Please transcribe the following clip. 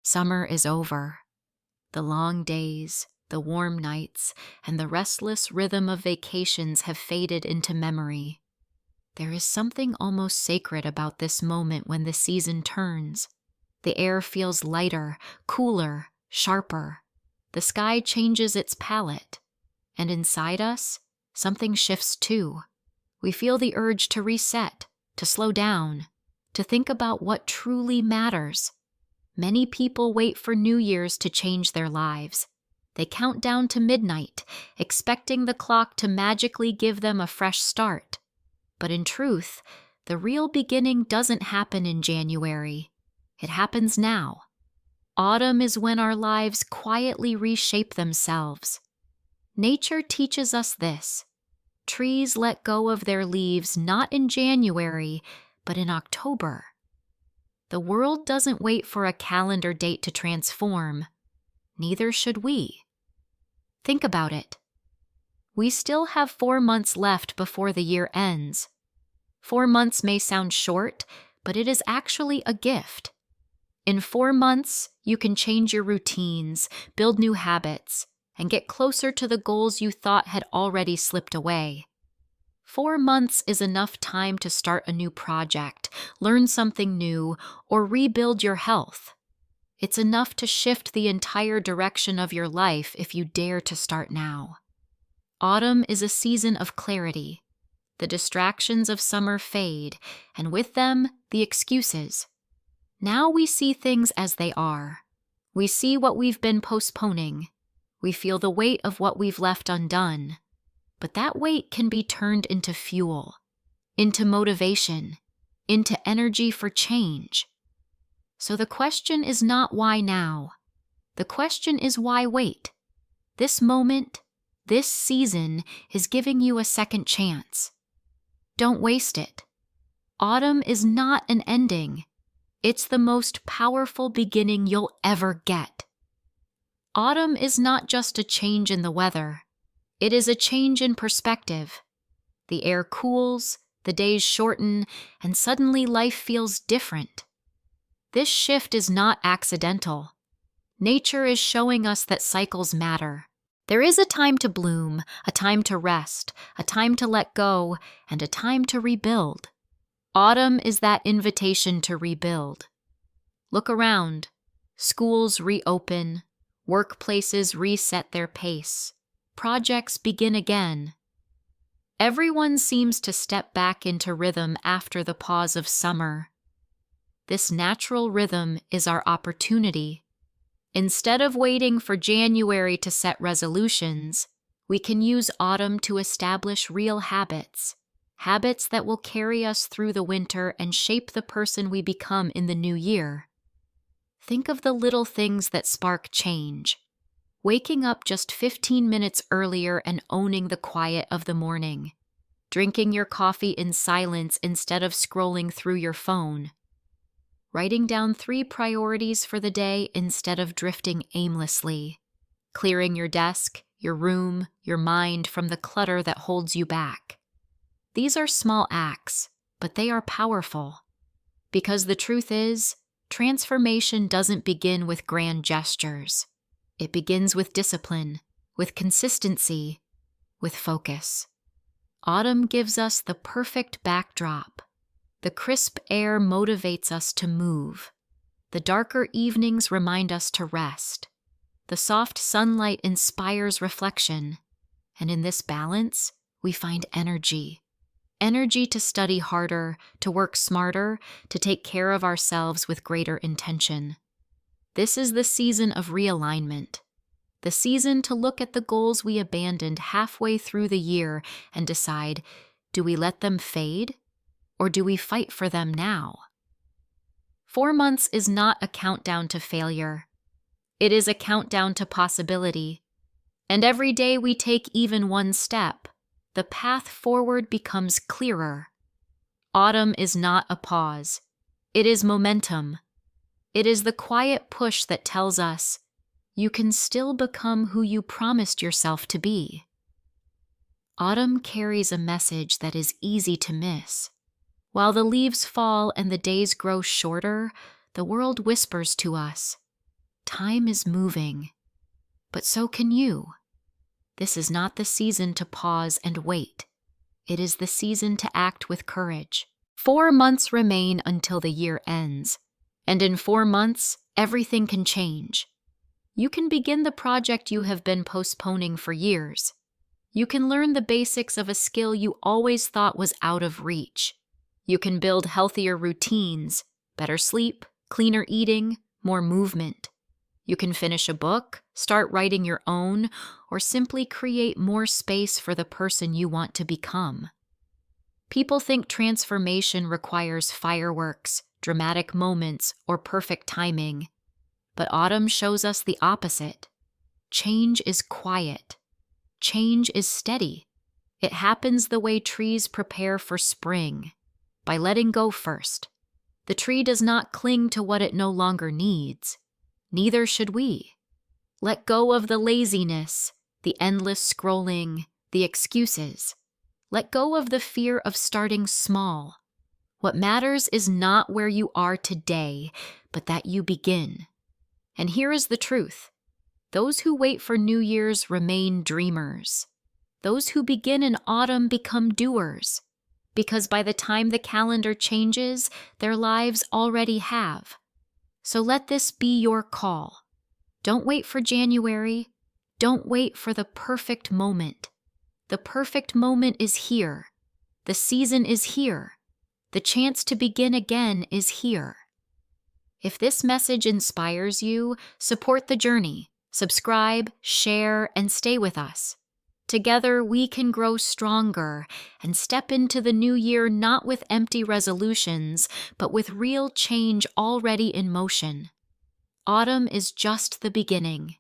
Summer is over. The long days, the warm nights, and the restless rhythm of vacations have faded into memory. There is something almost sacred about this moment when the season turns. The air feels lighter, cooler, sharper. The sky changes its palette. And inside us, something shifts too. We feel the urge to reset, to slow down, to think about what truly matters. Many people wait for New Year's to change their lives. They count down to midnight, expecting the clock to magically give them a fresh start. But in truth, the real beginning doesn't happen in January. It happens now. Autumn is when our lives quietly reshape themselves. Nature teaches us this. Trees let go of their leaves not in January, but in October. The world doesn't wait for a calendar date to transform. Neither should we. Think about it. We still have 4 months left before the year ends. 4 months may sound short, but it is actually a gift. In 4 months, you can change your routines, build new habits, and get closer to the goals you thought had already slipped away. 4 months is enough time to start a new project, learn something new, or rebuild your health. It's enough to shift the entire direction of your life if you dare to start now. Autumn is a season of clarity. The distractions of summer fade, and with them, the excuses. Now we see things as they are. We see what we've been postponing. We feel the weight of what we've left undone. But that weight can be turned into fuel, into motivation, into energy for change. So the question is not why now. The question is why wait? This moment, this season is giving you a second chance. Don't waste it. Autumn is not an ending. It's the most powerful beginning you'll ever get. Autumn is not just a change in the weather. It is a change in perspective. The air cools, the days shorten, and suddenly life feels different. This shift is not accidental. Nature is showing us that cycles matter. There is a time to bloom, a time to rest, a time to let go, and a time to rebuild. Autumn is that invitation to rebuild. Look around. Schools reopen. Workplaces reset their pace. Projects begin again. Everyone seems to step back into rhythm after the pause of summer. This natural rhythm is our opportunity. Instead of waiting for January to set resolutions, we can use autumn to establish real habits. Habits that will carry us through the winter and shape the person we become in the new year. Think of the little things that spark change. Waking up just 15 minutes earlier and owning the quiet of the morning. Drinking your coffee in silence instead of scrolling through your phone. Writing down 3 priorities for the day instead of drifting aimlessly. Clearing your desk, your room, your mind from the clutter that holds you back. These are small acts, but they are powerful. Because the truth is, transformation doesn't begin with grand gestures. It begins with discipline, with consistency, with focus. Autumn gives us the perfect backdrop. The crisp air motivates us to move. The darker evenings remind us to rest. The soft sunlight inspires reflection. And in this balance, we find energy. Energy to study harder, to work smarter, to take care of ourselves with greater intention. This is the season of realignment. The season to look at the goals we abandoned halfway through the year and decide, do we let them fade? Or do we fight for them now? 4 months is not a countdown to failure. It is a countdown to possibility. And every day we take even one step, the path forward becomes clearer. Autumn is not a pause. It is momentum. It is the quiet push that tells us, you can still become who you promised yourself to be. Autumn carries a message that is easy to miss. While the leaves fall and the days grow shorter, the world whispers to us, Time is moving, but so can you. This is not the season to pause and wait. It is the season to act with courage. 4 months remain until the year ends, and in 4 months, everything can change. You can begin the project you have been postponing for years. You can learn the basics of a skill you always thought was out of reach. You can build healthier routines, better sleep, cleaner eating, more movement. You can finish a book, start writing your own, or simply create more space for the person you want to become. People think transformation requires fireworks, dramatic moments, or perfect timing. But autumn shows us the opposite. Change is quiet. Change is steady. It happens the way trees prepare for spring, by letting go first. The tree does not cling to what it no longer needs. Neither should we. Let go of the laziness, the endless scrolling, the excuses. Let go of the fear of starting small. What matters is not where you are today, but that you begin. And here is the truth. Those who wait for New Year's remain dreamers. Those who begin in autumn become doers, because by the time the calendar changes, their lives already have. So let this be your call. Don't wait for January. Don't wait for the perfect moment. The perfect moment is here. The season is here. The chance to begin again is here. If this message inspires you, support the journey, subscribe, share, and stay with us. Together, we can grow stronger and step into the new year not with empty resolutions, but with real change already in motion. Autumn is just the beginning.